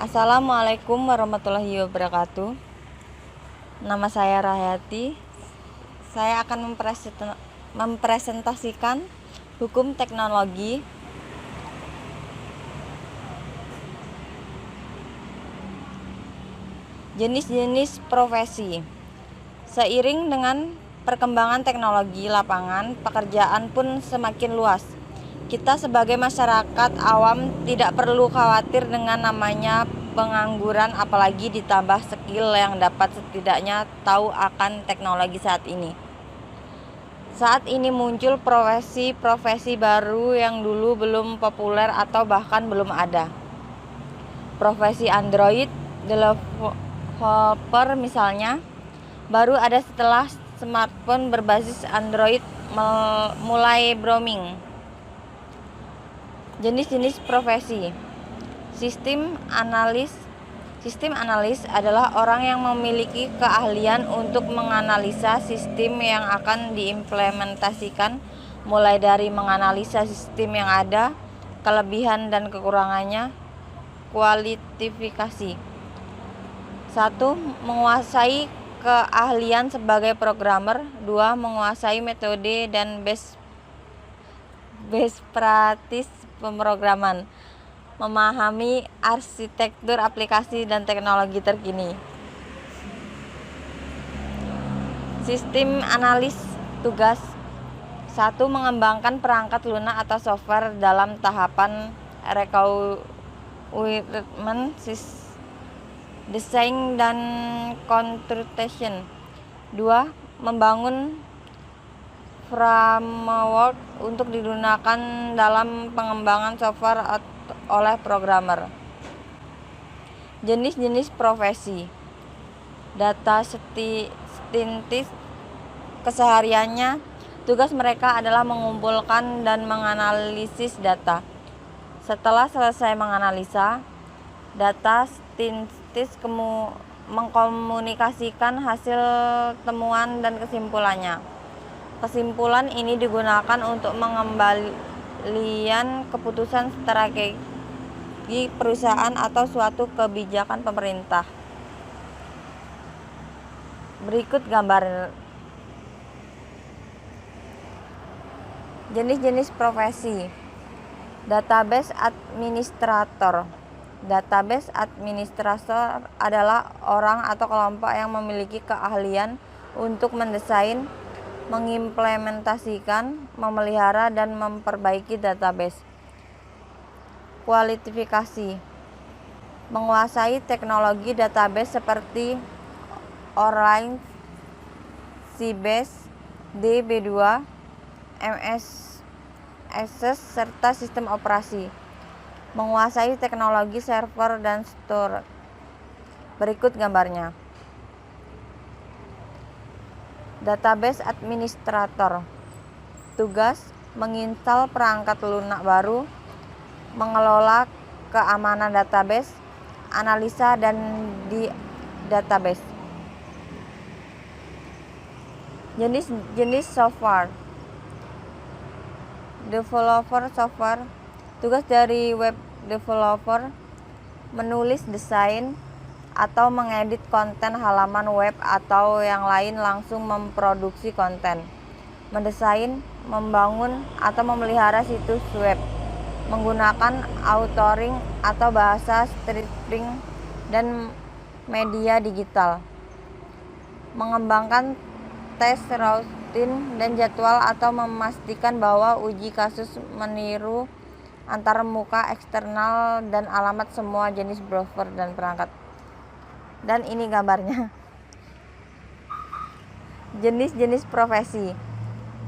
Assalamualaikum warahmatullahi wabarakatuh. Nama saya Rahayati. Saya akan mempresentasikan hukum teknologi. Jenis-jenis profesi. Seiring dengan perkembangan teknologi lapangan, pekerjaan pun semakin luas. Kita sebagai masyarakat awam tidak perlu khawatir dengan namanya pengangguran, apalagi ditambah skill yang dapat setidaknya tahu akan teknologi saat ini. Saat ini muncul profesi-profesi baru yang dulu belum populer atau bahkan belum ada. Profesi Android developer misalnya baru ada setelah smartphone berbasis Android mulai booming. Jenis-jenis profesi. Sistem analis adalah orang yang memiliki keahlian untuk menganalisa sistem yang akan diimplementasikan, mulai dari menganalisa sistem yang ada, kelebihan dan kekurangannya. Kualifikasi. 1. Menguasai keahlian sebagai programmer. 2. Menguasai metode dan best practice pemrograman, memahami arsitektur aplikasi dan teknologi terkini. Sistem analis. Tugas 1. Mengembangkan perangkat lunak atau software dalam tahapan requirement, desain dan computation. 2. Membangun framework untuk digunakan dalam pengembangan software oleh programmer. Jenis-jenis profesi. Data scientist. Kesehariannya, tugas mereka adalah mengumpulkan dan menganalisis data. Setelah selesai menganalisa, data scientist mengkomunikasikan hasil temuan dan kesimpulannya. Kesimpulan ini digunakan untuk pengembalian keputusan strategi perusahaan atau suatu kebijakan pemerintah. Berikut gambar. Jenis-jenis profesi. Database administrator. Database administrator adalah orang atau kelompok yang memiliki keahlian untuk mendesain, mengimplementasikan, memelihara, dan memperbaiki database. Kualifikasi. Menguasai teknologi database seperti Oracle, Sybase, DB2, MS Access, serta sistem operasi. Menguasai teknologi server dan storage. Berikut gambarnya. Database administrator. Tugas: menginstal perangkat lunak baru, mengelola keamanan database, analisa dan di database. Jenis software. Developer software. Tugas dari web developer: menulis desain atau mengedit konten halaman web atau yang lain, langsung memproduksi konten, mendesain, membangun atau memelihara situs web, menggunakan authoring atau bahasa scripting dan media digital, mengembangkan tes rutin dan jadwal atau memastikan bahwa uji kasus meniru antar muka eksternal dan alamat semua jenis browser dan perangkat. Dan ini gambarnya. Jenis-jenis profesi.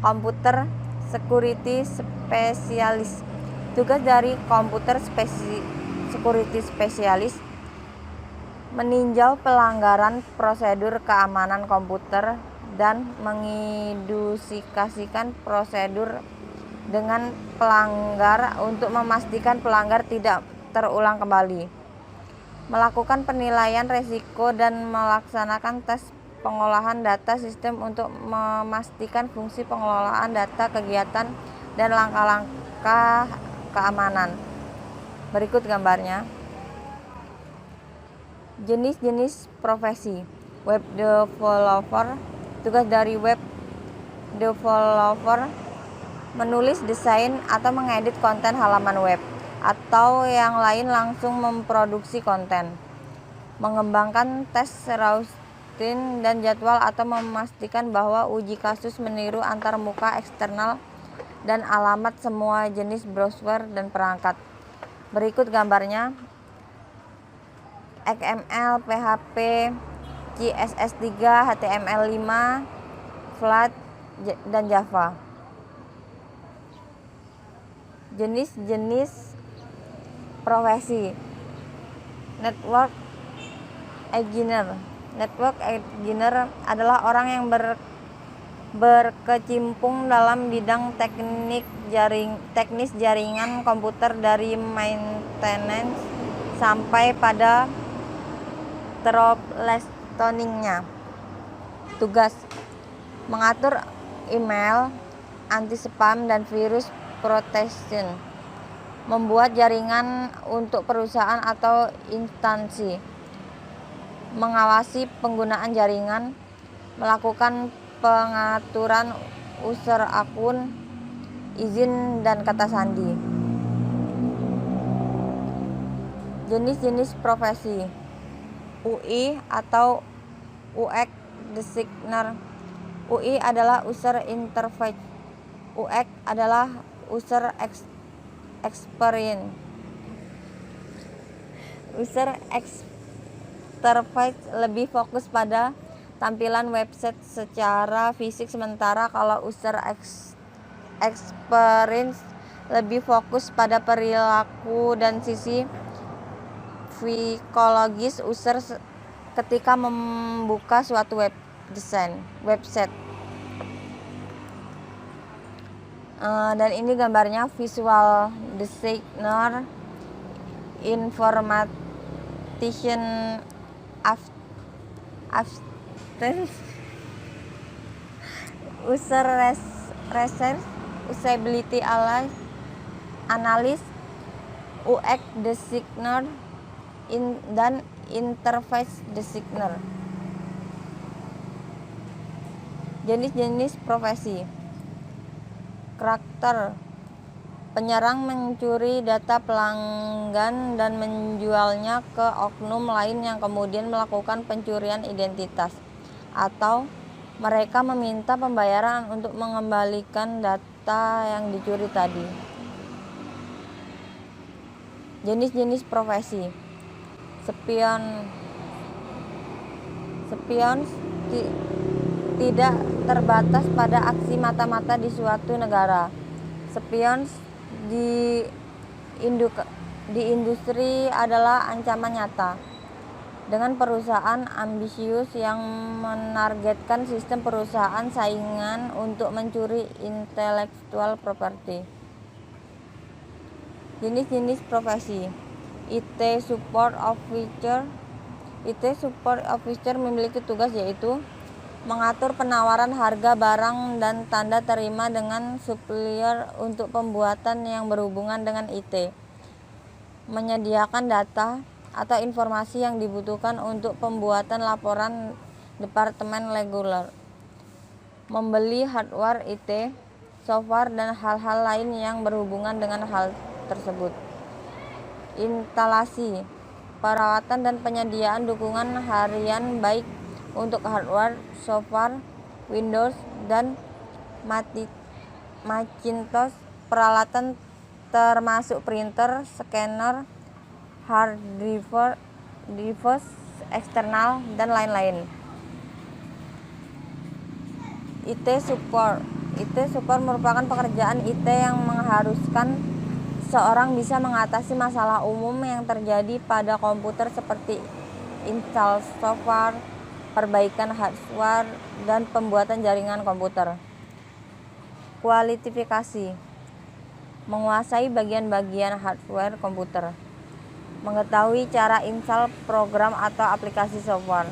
Komputer security specialist. Tugas dari komputer security specialist: meninjau pelanggaran prosedur keamanan komputer dan mengidentifikasikan prosedur dengan pelanggar untuk memastikan pelanggar tidak terulang kembali. Melakukan penilaian risiko dan melaksanakan tes pengolahan data sistem untuk memastikan fungsi pengelolaan data, kegiatan, dan langkah-langkah keamanan. Berikut gambarnya. Jenis-jenis profesi. Web developer. Tugas dari web developer menulis, desain, atau mengedit konten halaman web, atau yang lain langsung memproduksi konten. Mengembangkan tes routing dan jadwal atau memastikan bahwa uji kasus meniru antar muka eksternal dan alamat semua jenis browser dan perangkat. Berikut gambarnya. XML, PHP, CSS3, HTML5, Flat, dan Java. Jenis-jenis profesi. Network engineer. Network engineer adalah orang yang berkecimpung dalam bidang teknis jaringan komputer dari maintenance sampai pada troubleshooting-nya. Tugas: mengatur email, anti-spam dan virus protection, membuat jaringan untuk perusahaan atau instansi, mengawasi penggunaan jaringan, melakukan pengaturan user akun, izin dan kata sandi. Jenis-jenis profesi. UI atau UX designer. UI adalah user interface. UX adalah user experience. User interface lebih fokus pada tampilan website secara fisik, sementara kalau user experience lebih fokus pada perilaku dan sisi psikologis user ketika membuka suatu website. Dan ini gambarnya visual designer, information assistant, user research, usability analyst, UX designer, dan interface designer. Jenis-jenis profesi. Karakter. Penyerang mencuri data pelanggan dan menjualnya ke oknum lain yang kemudian melakukan pencurian identitas, atau mereka meminta pembayaran untuk mengembalikan data yang dicuri tadi. Jenis-jenis profesi. Spion tidak terbatas pada aksi mata-mata di suatu negara. Spion di industri adalah ancaman nyata dengan perusahaan ambisius yang menargetkan sistem perusahaan saingan untuk mencuri intellectual property. Jenis-jenis profesi. IT support officer. IT support officer memiliki tugas yaitu mengatur penawaran harga barang dan tanda terima dengan supplier untuk pembuatan yang berhubungan dengan IT, menyediakan data atau informasi yang dibutuhkan untuk pembuatan laporan departemen reguler, membeli hardware IT, software, dan hal-hal lain yang berhubungan dengan hal tersebut. Instalasi, perawatan, dan penyediaan dukungan harian baik untuk hardware, software, Windows, dan Macintosh, peralatan termasuk printer, scanner, hard drive eksternal, dan lain-lain. IT support. IT support merupakan pekerjaan IT yang mengharuskan seorang bisa mengatasi masalah umum yang terjadi pada komputer seperti install software, perbaikan hardware, dan pembuatan jaringan komputer. Kualifikasi. Menguasai bagian-bagian hardware komputer. Mengetahui cara install program atau aplikasi software.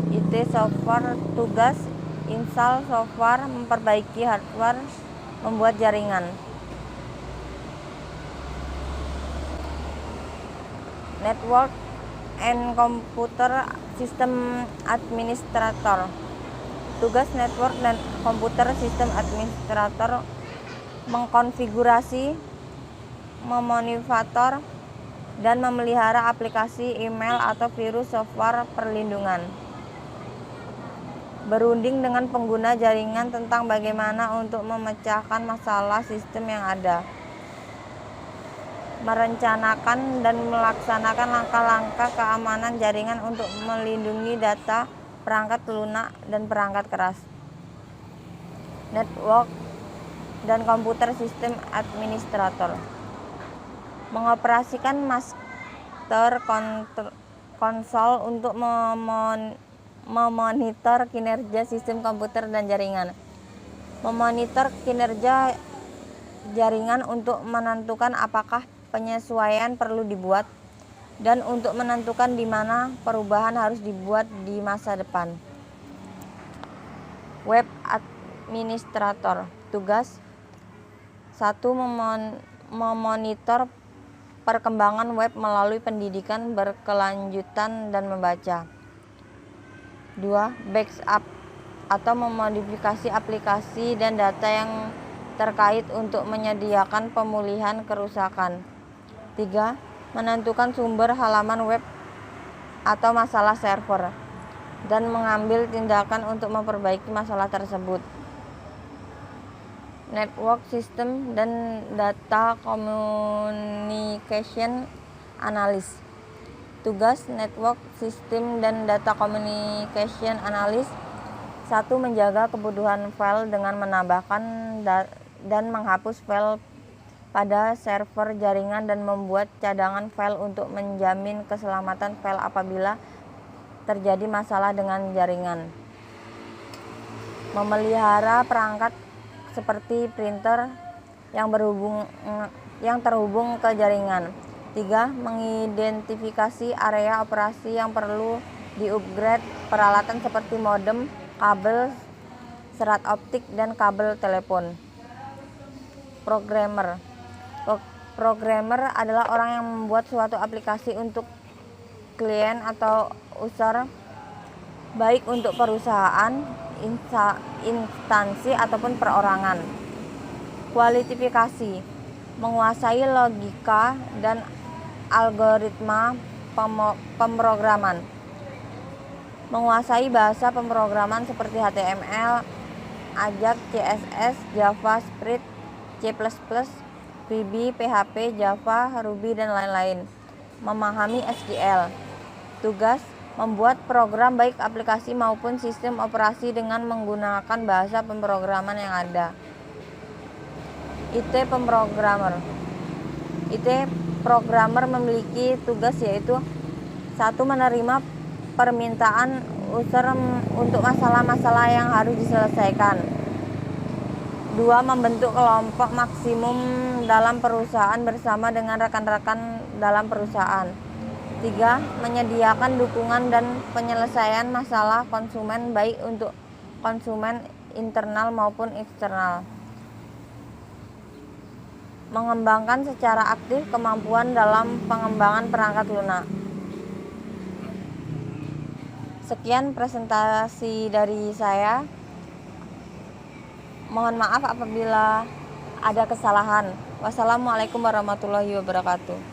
IT software tugas install software, memperbaiki hardware, membuat jaringan. Network and Computer System Administrator. Tugas Network dan Computer System Administrator mengkonfigurasi, memonitor, dan memelihara aplikasi email atau virus software perlindungan. Berunding dengan pengguna jaringan tentang bagaimana untuk memecahkan masalah sistem yang ada. Merencanakan dan melaksanakan langkah-langkah keamanan jaringan untuk melindungi data perangkat lunak dan perangkat keras. Network dan Computer System Administrator mengoperasikan master console untuk memonitor kinerja sistem komputer dan jaringan. Memonitor kinerja jaringan untuk menentukan apakah penyesuaian perlu dibuat dan untuk menentukan di mana perubahan harus dibuat di masa depan. Web Administrator. Tugas 1. Memonitor perkembangan web melalui pendidikan berkelanjutan dan membaca. 2. Backup atau memodifikasi aplikasi dan data yang terkait untuk menyediakan pemulihan kerusakan. 3. Menentukan sumber halaman web atau masalah server dan mengambil tindakan untuk memperbaiki masalah tersebut. Network System dan Data Communication Analyst. Tugas Network System dan Data Communication Analyst 1. Menjaga kebutuhan file dengan menambahkan dan menghapus file pada server jaringan dan membuat cadangan file untuk menjamin keselamatan file apabila terjadi masalah dengan jaringan. Memelihara perangkat seperti printer yang terhubung ke jaringan. 3. Mengidentifikasi area operasi yang perlu di-upgrade peralatan seperti modem, kabel serat optik, dan kabel telepon. Programmer. Programmer adalah orang yang membuat suatu aplikasi untuk klien atau user, baik untuk perusahaan, instansi, ataupun perorangan. Kualifikasi. Menguasai logika dan algoritma pemrograman. Menguasai bahasa pemrograman seperti HTML, AJAX, CSS, JavaScript, C++, VB, PHP, Java, Ruby, dan lain-lain. Memahami SQL. Tugas membuat program baik aplikasi maupun sistem operasi dengan menggunakan bahasa pemrograman yang ada. IT Pemrogramer. IT Programmer memiliki tugas yaitu 1. Menerima permintaan user untuk masalah-masalah yang harus diselesaikan. 2. Membentuk kelompok maksimum dalam perusahaan bersama dengan rekan-rekan dalam perusahaan. 3. Menyediakan dukungan dan penyelesaian masalah konsumen baik untuk konsumen internal maupun eksternal. Mengembangkan secara aktif kemampuan dalam pengembangan perangkat lunak. Sekian presentasi dari saya. Mohon maaf apabila ada kesalahan. Wassalamualaikum warahmatullahi wabarakatuh.